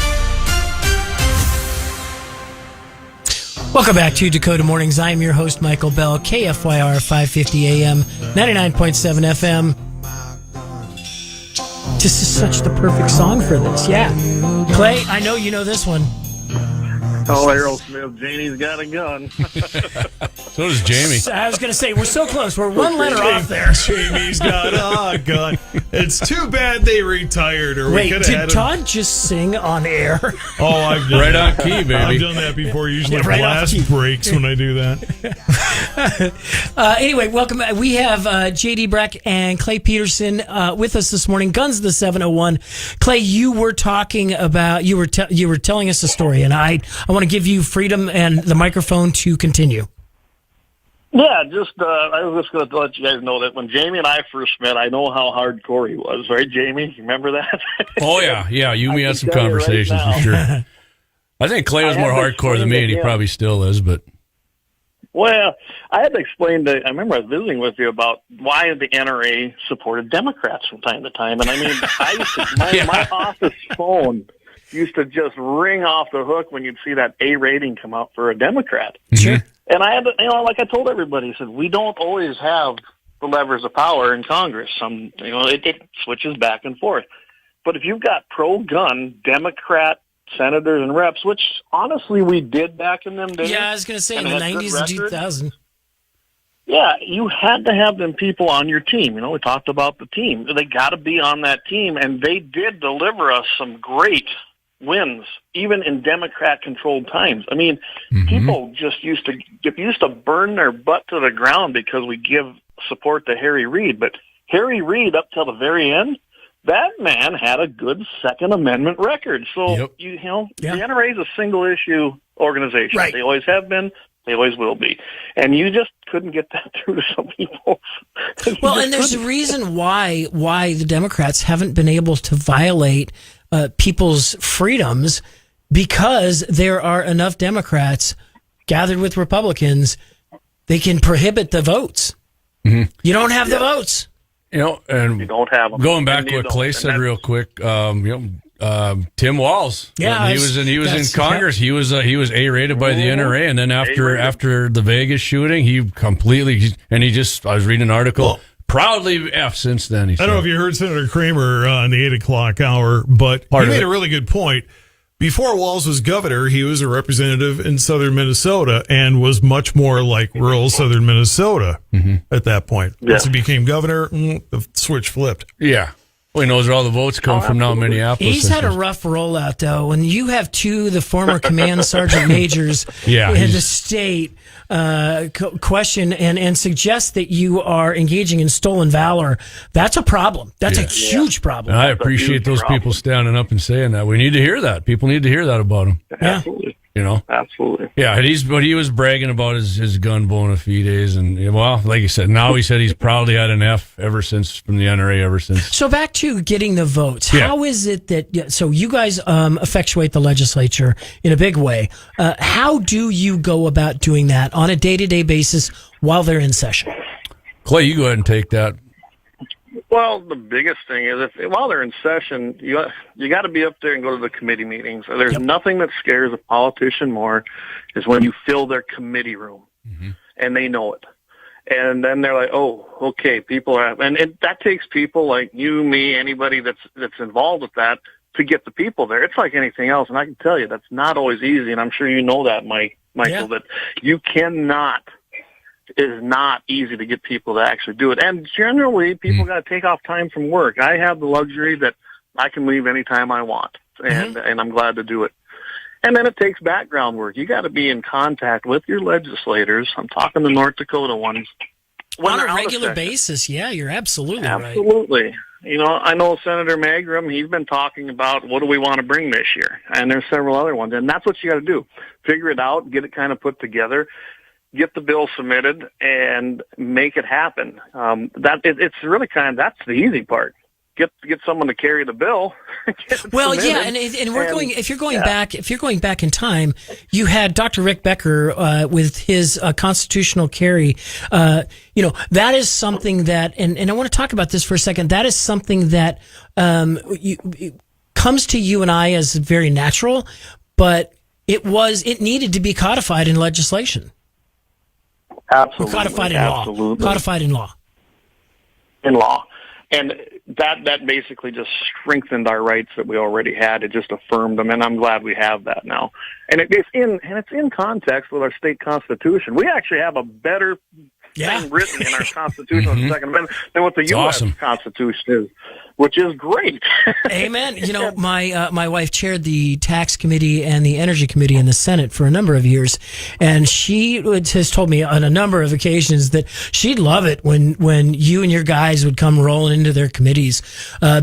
Speaker 8: Welcome back to Dakota Mornings. I am your host, Michael Bell, KFYR 550 AM, 99.7 FM. This is such the perfect song for this. Yeah. Clay, I know you know this one.
Speaker 10: Oh, Aerosmith, Janie's got a gun.
Speaker 9: So does Jamie.
Speaker 8: I was going to say, we're so close. We're one letter off there.
Speaker 6: Jamie's got a gun. It's too bad they retired. Or
Speaker 8: Wait,
Speaker 6: we
Speaker 8: did Todd just sing on air?
Speaker 6: Oh, I've done
Speaker 9: right
Speaker 6: that.
Speaker 9: on key, baby.
Speaker 6: I've done that before. Usually
Speaker 8: Yeah, right
Speaker 6: blast breaks when I do that.
Speaker 8: Anyway, welcome. We have J.D. Breck and Clay Peterson with us this morning. Guns the 701. Clay, you were talking about, you were telling us a story, and I want to give you freedom and the microphone to continue.
Speaker 10: Yeah, I was just going to let you guys know that when Jamie and I first met, I know how hardcore he was, right, Jamie? You remember that?
Speaker 9: Oh, yeah. Yeah, you and me had some conversations for sure. I think Clay was more hardcore than me, and he probably still is, but...
Speaker 10: Well, I had to explain I remember I was visiting with you about why the NRA supported Democrats from time to time. And I mean, my office phone used to just ring off the hook when you'd see that A rating come out for a Democrat.
Speaker 8: Sure.
Speaker 10: And I had to, like I told everybody, I said, we don't always have the levers of power in Congress. It switches back and forth. But if you've got pro-gun Democrat senators and reps, which honestly we did back in them days.
Speaker 8: Yeah, I was going to say in the 90s and 2000.
Speaker 10: Yeah, you had to have them people on your team. We talked about the team. They got to be on that team, and they did deliver us some great wins, even in Democrat-controlled times. I mean, people just used to burn their butt to the ground because we give support to Harry Reid. But Harry Reid, up till the very end, that man had a good Second Amendment record. So, the NRA is a single-issue organization. Right. They always have been. They always will be. And you just couldn't get that through to some people.
Speaker 8: Well, and there's a reason why the Democrats haven't been able to violate people's freedoms, because there are enough Democrats gathered with Republicans. They can prohibit the votes. Mm-hmm. You don't have the votes.
Speaker 9: And
Speaker 10: you don't have them.
Speaker 9: Going back to what Clay said real quick, Tim Walz.
Speaker 8: Yeah,
Speaker 9: he was in Congress. Yeah. He was A-rated by the NRA, and then after the Vegas shooting, he completely I was reading an article. Proudly F since then.
Speaker 6: I don't know if you heard Senator Kramer on the 8 o'clock hour, but he made a really good point, before Walz was governor, he was a representative in southern Minnesota and was much more like rural southern Minnesota at that point.
Speaker 10: Yeah.
Speaker 6: Once he became governor, the switch flipped.
Speaker 9: Yeah. Well, he knows where all the votes come from now in Minneapolis.
Speaker 8: He's had a rough rollout, though. When you have two of the former command sergeant majors in the state question and suggest that you are engaging in stolen valor, that's a problem. That's a huge problem.
Speaker 9: And I appreciate those people standing up and saying that. We need to hear that. People need to hear that about him.
Speaker 10: Absolutely.
Speaker 9: You know?
Speaker 10: Absolutely.
Speaker 9: Yeah, but he was bragging about his gun bona fides, and well, like you said, now he said he's probably had an F ever since from the NRA ever since.
Speaker 8: So back to getting the votes.
Speaker 9: Yeah.
Speaker 8: How is it that so you guys effectuate the legislature in a big way? How do you go about doing that on a day-to-day basis while they're in session?
Speaker 9: Clay, you go ahead and take that.
Speaker 10: Well, the biggest thing is while they're in session, you got to be up there and go to the committee meetings. There's nothing that scares a politician more is when you fill their committee room and they know it. And then they're like, oh, okay, people are, and that takes people like you, me, anybody that's involved with that to get the people there. It's like anything else. And I can tell you that's not always easy. And I'm sure you know that, Michael, that you cannot. It is not easy to get people to actually do it. And generally, people got to take off time from work. I have the luxury that I can leave anytime I want, and I'm glad to do it. And then it takes background work. You got to be in contact with your legislators. I'm talking the North Dakota ones.
Speaker 8: On a regular basis, yeah, you're absolutely right.
Speaker 10: Absolutely. You know, I know Senator Magrum, he's been talking about what do we want to bring this year, and there's several other ones. And that's what you got to do. Figure it out, get it kind of put together. Get the bill submitted and make it happen. It's really that's the easy part. Get someone to carry the bill.
Speaker 8: Well, yeah, and we're going. If you're going back in time, you had Dr. Rick Becker with his constitutional carry. That is something that, and I want to talk about this for a second. That is something that comes to you and I as very natural, but it needed to be codified in legislation.
Speaker 10: Absolutely.
Speaker 8: Codified in law. Codified in law.
Speaker 10: In law. And that basically just strengthened our rights that we already had. It just affirmed them, and I'm glad we have that now. And it's in context with our state constitution. We actually have a better thing written in our Constitution on the Second Amendment than what the U.S. Constitution is, which is great.
Speaker 8: Amen. You know, my wife chaired the Tax Committee and the Energy Committee in the Senate for a number of years, and she has told me on a number of occasions that she'd love it when you and your guys would come rolling into their committees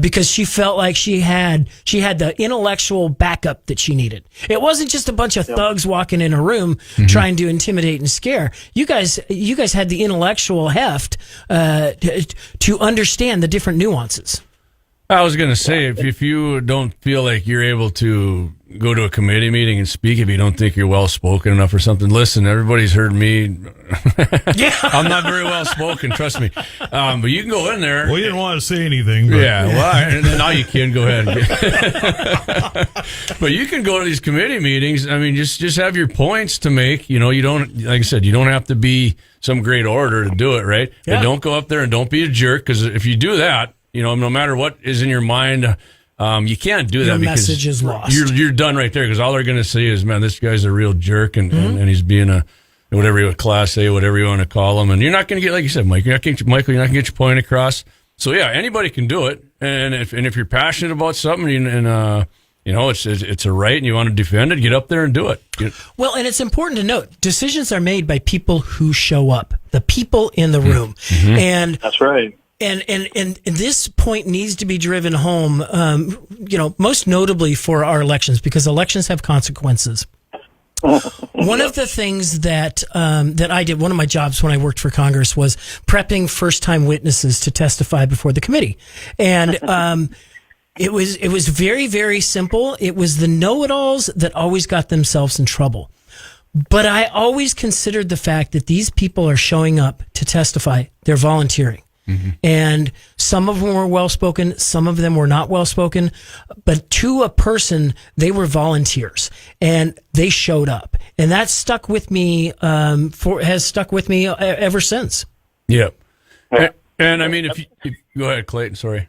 Speaker 8: because she felt like she had the intellectual backup that she needed. It wasn't just a bunch of thugs walking in a room trying to intimidate and scare. You guys had the intellectual heft to understand the different nuances.
Speaker 9: I was going to say, if you don't feel like you're able to go to a committee meeting and speak, if you don't think you're well-spoken enough or something, listen, everybody's heard me. I'm not very well-spoken, trust me. But you can go in there.
Speaker 6: Well, you didn't want to say anything. But.
Speaker 9: Yeah, well, now you can go ahead. But you can go to these committee meetings. I mean, just have your points to make. You know, you don't, like I said, you don't have to be some great orator to do it, right? Yeah. But don't go up there and don't be a jerk, because if you do that, you know, no matter what is in your mind, you can't do that.
Speaker 8: Your
Speaker 9: because
Speaker 8: message is lost.
Speaker 9: You're done right there, because all they're going to say is, man, this guy's a real jerk, and he's being a whatever you class A, whatever you want to call him, and you're not going to get, like you said, Mike, you're not going to get your point across. So yeah, anybody can do it, and if you're passionate about something, and you know, it's a right, and you want to defend it, get up there and do it.
Speaker 8: Well, and it's important to note, decisions are made by people who show up, the people in the room, and
Speaker 10: that's right.
Speaker 8: And this point needs to be driven home, you know, most notably for our elections, because elections have consequences. One of the things that I did, one of my jobs when I worked for Congress, was prepping first-time witnesses to testify before the committee, and it was very, very simple. It was the know-it-alls that always got themselves in trouble. But I always considered the fact that these people are showing up to testify; they're volunteering. And some of them were well-spoken, some of them were not well-spoken, but to a person, they were volunteers, and they showed up. And that stuck with me, has stuck with me ever since.
Speaker 9: Yeah. And I mean, if go ahead, Clayton, sorry.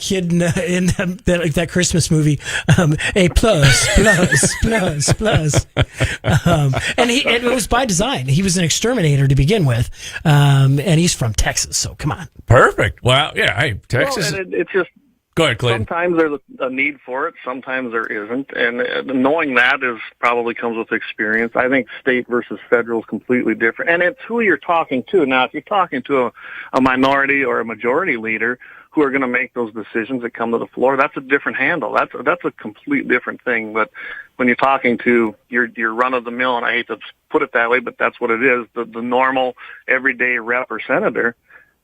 Speaker 8: kid in that Christmas movie, a plus. And it was by design. He was an exterminator to begin with, and he's from Texas. So come on,
Speaker 9: perfect. Well, yeah, hey, Texas.
Speaker 10: Well, it's just.
Speaker 9: Go ahead, Clayton.
Speaker 10: Sometimes there's a need for it. Sometimes there isn't. And knowing that probably comes with experience. I think state versus federal is completely different. And it's who you're talking to. Now, if you're talking to a minority or a majority leader who are going to make those decisions that come to the floor, that's a different handle. That's a complete different thing. But when you're talking to your run-of-the-mill, and I hate to put it that way, but that's what it is, the normal, everyday rep or senator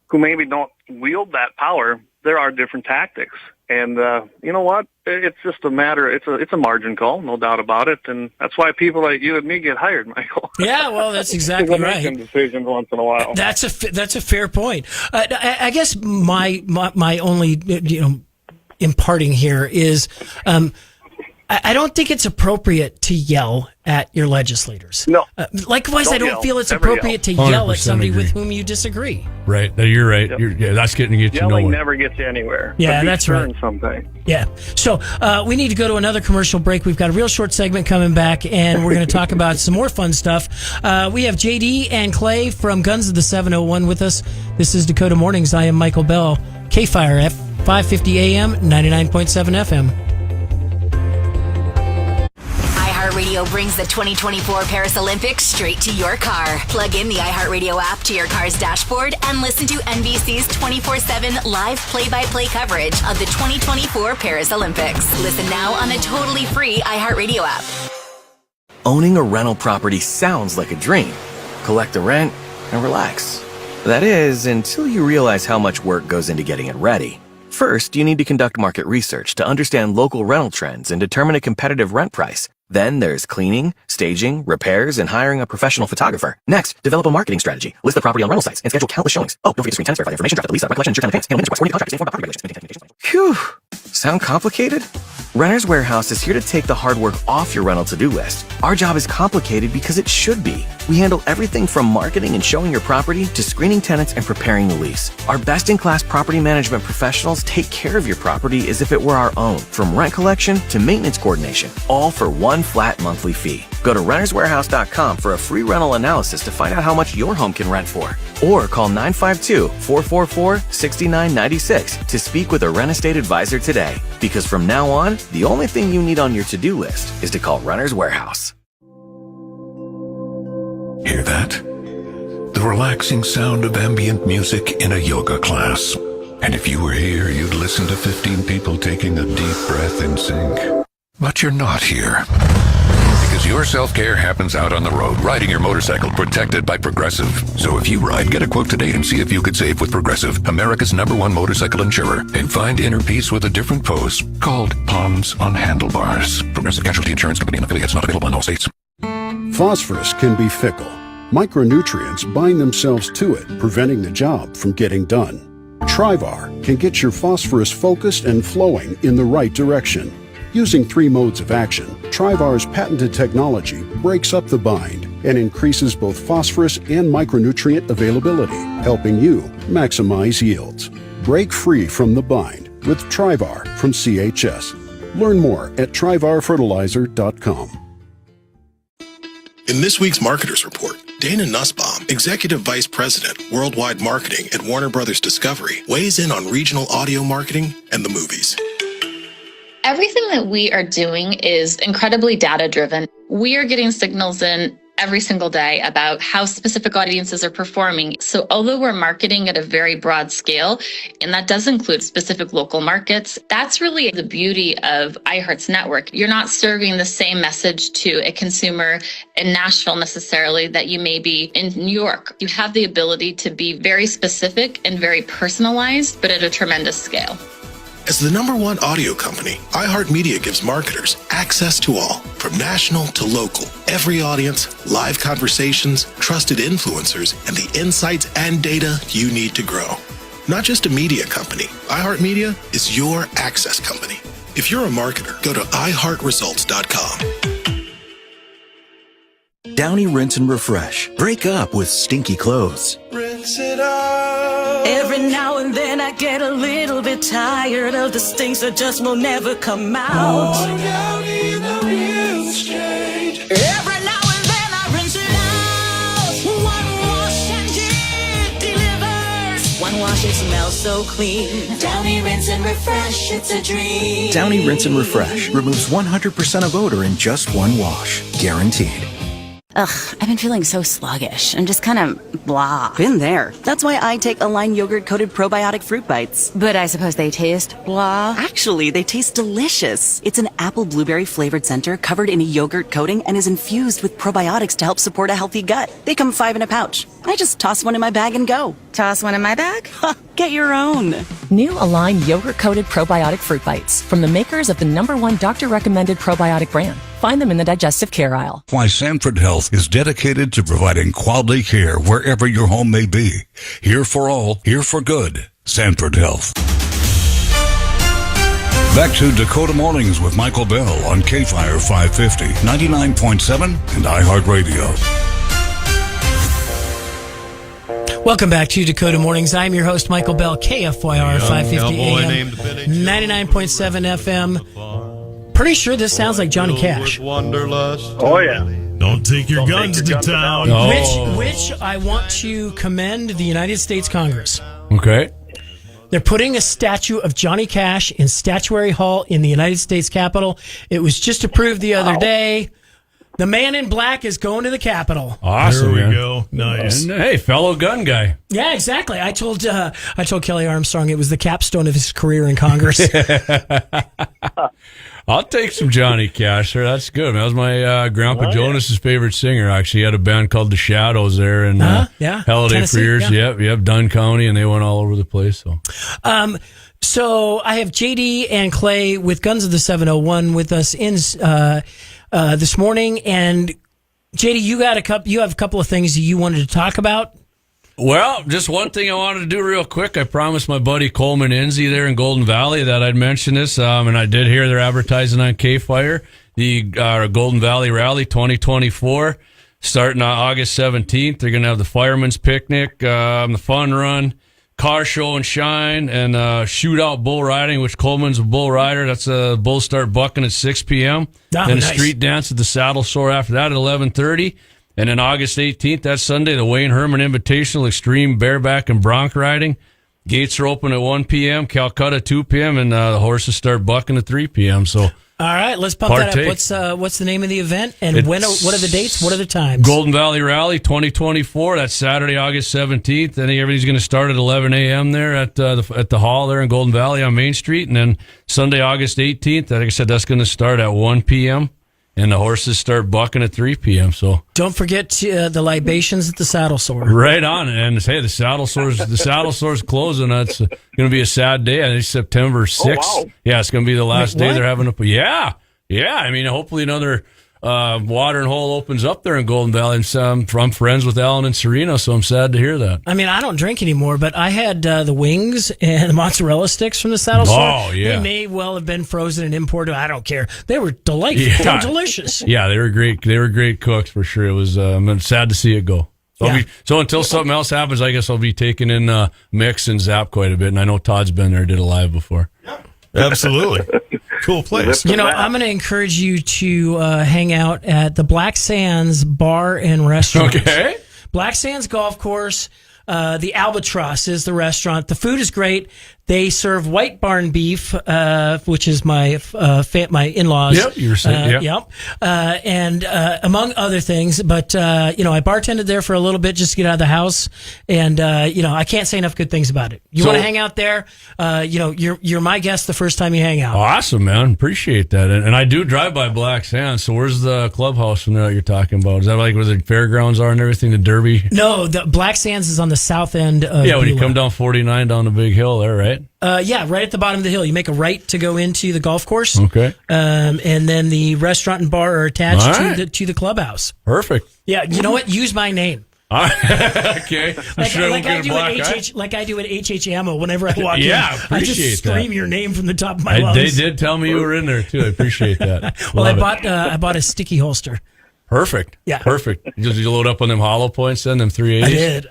Speaker 10: who maybe don't wield that power, there are different tactics. And you know what? It's just a matter. It's a margin call, no doubt about it. And that's why people like you and me get hired, Michael.
Speaker 8: Yeah, well, that's exactly
Speaker 10: We're
Speaker 8: right.
Speaker 10: making decisions once in a while.
Speaker 8: That's a fair point. I guess my only imparting here is I don't think it's appropriate to yell at your legislators.
Speaker 10: No.
Speaker 8: Likewise, I don't
Speaker 10: yell.
Speaker 8: feel it's
Speaker 10: Never
Speaker 8: appropriate to
Speaker 9: yell.
Speaker 8: yell at
Speaker 9: 100%
Speaker 8: somebody
Speaker 9: agree.
Speaker 8: with whom you disagree.
Speaker 9: Right. No, you're right.
Speaker 10: Yep.
Speaker 9: That's getting to get you
Speaker 10: Yelling
Speaker 9: nowhere.
Speaker 10: never gets you anywhere.
Speaker 8: Yeah,
Speaker 10: But be
Speaker 8: that's
Speaker 10: stern
Speaker 8: right.
Speaker 10: Something.
Speaker 8: Yeah. So we need to go to another commercial break. We've got a real short segment coming back, and we're going to talk about some more fun stuff. We have JD and Clay from Guns of the 701 with us. This is Dakota Mornings. I am Michael Bell. KFYR at 550 AM, 99.7 FM.
Speaker 2: iHeartRadio brings the 2024 Paris Olympics straight to your car. Plug in the iHeartRadio app to your car's dashboard and listen to NBC's 24/7 live play-by-play coverage of the 2024 Paris Olympics. Listen now on the totally free iHeartRadio app.
Speaker 13: Owning a rental property sounds like a dream. Collect the rent and relax. That is, until you realize how much work goes into getting it ready. First, you need to conduct market research to understand local rental trends and determine a competitive rent price. Then there's cleaning, staging, repairs, and hiring a professional photographer. Next, develop a marketing strategy. List the property on rental sites and schedule countless showings. Oh, don't forget to screen tenants, verify information, draft the lease, recollection, ensure tenant payments, handle inventory, warranty contracts, inform about property regulations. Phew. Sound complicated? Renters Warehouse is here to take the hard work off your rental to-do list. Our job is complicated because it should be. We handle everything from marketing and showing your property to screening tenants and preparing the lease. Our best-in-class property management professionals take care of your property as if it were our own, from rent collection to maintenance coordination, all for one flat monthly fee. Go to renterswarehouse.com for a free rental analysis to find out how much your home can rent for. Or call 952-444-6996 to speak with a rent estate advisor today. Because from now on, the only thing you need on your to-do list is to call Renters Warehouse.
Speaker 14: Hear that? The relaxing sound of ambient music in a yoga class. And if you were here, you'd listen to 15 people taking a deep breath in sync. But you're not here. Because your self-care happens out on the road, riding your motorcycle protected by Progressive. So if you ride, get a quote today and see if you could save with Progressive, America's #1 motorcycle insurer. And find inner peace with a different pose called Palms on Handlebars. Progressive Casualty Insurance Company and affiliates, not available in all states.
Speaker 4: Phosphorus can be fickle. Micronutrients bind themselves to it, preventing the job from getting done. Trivar can get your phosphorus focused and flowing in the right direction. Using 3 modes of action, Trivar's patented technology breaks up the bind and increases both phosphorus and micronutrient availability, helping you maximize yields. Break free from the bind with Trivar from CHS. Learn more at trivarfertilizer.com.
Speaker 15: In this week's Marketers Report, Dana Nussbaum, Executive Vice President, Worldwide Marketing at Warner Brothers Discovery, weighs in on regional audio marketing and the movies.
Speaker 16: Everything that we are doing is incredibly data-driven. We are getting signals in every single day about how specific audiences are performing. So although we're marketing at a very broad scale, and that does include specific local markets, that's really the beauty of iHeart's network. You're not serving the same message to a consumer in Nashville necessarily that you may be in New York. You have the ability to be very specific and very personalized, but at a tremendous scale.
Speaker 15: As the #1 audio company, iHeartMedia gives marketers access to all, from national to local, every audience, live conversations, trusted influencers, and the insights and data you need to grow. Not just a media company, iHeartMedia is your access company. If you're a marketer, go to iHeartResults.com.
Speaker 17: Downy Rinse and Refresh. Break up with stinky clothes.
Speaker 27: Rinse it out. Every now and then I get a little bit tired of the stinks that just will never come out. One Downy in the rinse change. Every now and then I rinse it out. One wash and it delivers. One wash, it smells so clean. Downy Rinse and Refresh, it's a dream.
Speaker 17: Downy Rinse and Refresh removes 100% of odor in just one wash. Guaranteed.
Speaker 11: Ugh, I've been feeling so sluggish and just kind of blah. Been there. That's why I take Align yogurt-coated probiotic fruit bites. But I suppose they taste blah? Actually, they taste delicious. It's an apple blueberry flavored center covered in a yogurt coating and is infused with probiotics to help support a healthy gut. They come 5 in a pouch. I just toss one in my bag and go. Toss one in my bag? Get your own.
Speaker 12: New Align yogurt-coated probiotic fruit bites from the makers of the #1 doctor-recommended probiotic brand. Find them in the digestive care aisle.
Speaker 7: Why Sanford Health is dedicated to providing quality care wherever your home may be. Here for all, here for good. Sanford Health. Back to Dakota Mornings with Michael Bell on KFYR 550, 99.7, and iHeartRadio.
Speaker 8: Welcome back to Dakota Mornings. I'm your host, Michael Bell, KFYR 550 AM, 99.7 FM. Pretty sure this sounds like Johnny Cash.
Speaker 10: Oh, yeah.
Speaker 6: Don't take your guns to town.
Speaker 8: Which I want to commend the United States Congress.
Speaker 9: Okay.
Speaker 8: They're putting a statue of Johnny Cash in Statuary Hall in the United States Capitol. It was just approved the other day. The man in black is going to the Capitol.
Speaker 9: Awesome.
Speaker 6: There we go. Nice.
Speaker 9: And, hey, fellow gun guy.
Speaker 8: Yeah, exactly. I told Kelly Armstrong it was the capstone of his career in Congress.
Speaker 9: I'll take some Johnny Cash there. That's good. That was my Grandpa Jonas's favorite singer. Actually, he had a band called The Shadows there in Holiday
Speaker 8: Tennessee,
Speaker 9: for years. Yep, Dunn County, and they went all over the place.
Speaker 8: So I have JD and Clay with Guns of the 701 with us in this morning, and JD, you have a couple of things you wanted to talk about.
Speaker 9: Well, just one thing I wanted to do real quick. I promised my buddy Coleman Enzi there in Golden Valley that I'd mention this, and I did hear they're advertising on KFYR, the Golden Valley Rally 2024, starting on August 17th. They're going to have the Fireman's Picnic, the Fun Run, Car Show and Shine, and Shootout Bull Riding, which Coleman's a bull rider. That's bulls start bucking at 6 p.m. Then a street dance at the Saddle Sore after that at 11:30. And then August 18th, that's Sunday, the Wayne Herman Invitational Extreme Bareback and Bronc Riding. Gates are open at 1 p.m., Calcutta 2 p.m., and the horses start bucking at 3 p.m. So,
Speaker 8: all right, let's pump that up. What's the name of the event, and what are the dates? What are the times?
Speaker 9: Golden Valley Rally 2024. That's Saturday, August 17th. And everybody's going to start at 11 a.m. there at the hall there in Golden Valley on Main Street. And then Sunday, August 18th, like I said, that's going to start at 1 p.m. And the horses start bucking at 3 p.m. So
Speaker 8: don't forget the libations at the Saddle Sore.
Speaker 9: Right on. And hey, the Saddle Sore's closing. That's going to be a sad day. I think September 6th.
Speaker 10: Oh, wow.
Speaker 9: Yeah, it's going to be the last day they're having to. Yeah. I mean, hopefully another watering hole opens up there in Golden Valley. And I'm friends with Alan and Serena, so I'm sad to hear that.
Speaker 8: I mean, I don't drink anymore, but I had the wings and the mozzarella sticks from the Saddle Sore.
Speaker 9: Oh, yeah.
Speaker 8: They may well have been frozen and imported. I don't care. They were delightful. They were delicious.
Speaker 9: Yeah, they were great. They were great cooks for sure. It was I'm sad to see it go. So until something else happens, I guess I'll be taking in Mix and Zap quite a bit. And I know Todd's been there, did a live before.
Speaker 6: Absolutely. Cool place.
Speaker 8: I'm going to encourage you to hang out at the Black Sands Bar and Restaurant.
Speaker 9: Okay.
Speaker 8: Black Sands Golf Course. The Albatross is the restaurant. The food is great. They serve white barn beef, which is my in-laws.
Speaker 9: Yep, you were saying.
Speaker 8: Yep. And among other things, but I bartended there for a little bit just to get out of the house, and I can't say enough good things about it. You want to hang out there? You're my guest the first time you hang out.
Speaker 9: Awesome, man. Appreciate that. And I do drive by Black Sands. So where's the clubhouse from there that you're talking about? Is that like where the fairgrounds are and everything? The Derby?
Speaker 8: No, the Black Sands is on the south end of
Speaker 9: when you come down 49 down the big hill there, right?
Speaker 8: Right at the bottom of the hill. You make a right to go into the golf course.
Speaker 9: Okay.
Speaker 8: And then the restaurant and bar are attached to the clubhouse.
Speaker 9: Perfect.
Speaker 8: Yeah, you know what? Use my name.
Speaker 9: Okay.
Speaker 8: Like I do at HH Ammo whenever I walk in. I just scream your name from the top of my lungs.
Speaker 9: They did tell me you were in there too. I appreciate that.
Speaker 8: Well, I bought a sticky holster.
Speaker 9: Perfect.
Speaker 8: Yeah.
Speaker 9: Perfect. Did you load up on them hollow points then, them 380s?
Speaker 8: I did.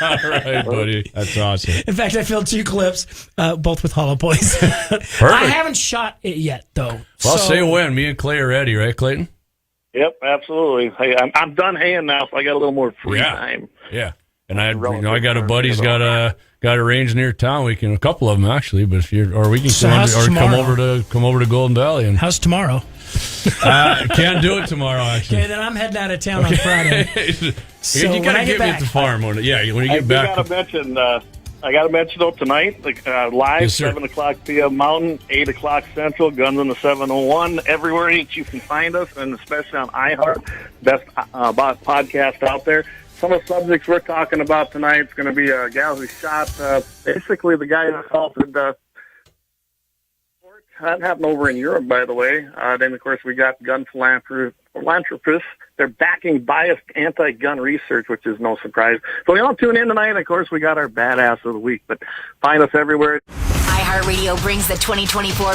Speaker 9: All right, buddy. That's awesome.
Speaker 8: In fact, I filled 2 clips, both with hollow points.
Speaker 9: Perfect.
Speaker 8: I haven't shot it yet, though.
Speaker 9: Well, say when. Me and Clay are ready, right, Clayton?
Speaker 10: Yep, absolutely. Hey, I'm done haying now, so I got a little more free time.
Speaker 9: Yeah. And I got a buddy who's got got a range near town. We can, a couple of them actually, but if you're, or we can
Speaker 8: So
Speaker 9: come,
Speaker 8: how's
Speaker 9: or
Speaker 8: tomorrow?
Speaker 9: come over to Golden Valley. And
Speaker 8: how's tomorrow?
Speaker 9: Can't do it tomorrow, actually.
Speaker 8: Okay, then I'm heading out of town on Friday. So
Speaker 9: you
Speaker 8: when
Speaker 9: gotta
Speaker 8: I get
Speaker 9: get me
Speaker 8: back,
Speaker 9: at the farm. When you get back.
Speaker 10: I got to mention though tonight, live
Speaker 9: Yes, sir.
Speaker 10: 7 o'clock p.m. Mountain, 8 o'clock Central, Guns in the 701. Everywhere you can find us, and especially on iHeart, best podcast out there. Some of the subjects we're talking about tonight is going to be a gal who shot, basically the guy who assaulted. That happened over in Europe, by the way. Then, of course, we got gun philanthropists. They're backing biased anti-gun research, which is no surprise. So we all tune in tonight. Of course, we got our badass of the week. But find us everywhere.
Speaker 2: iHeartRadio brings the 2024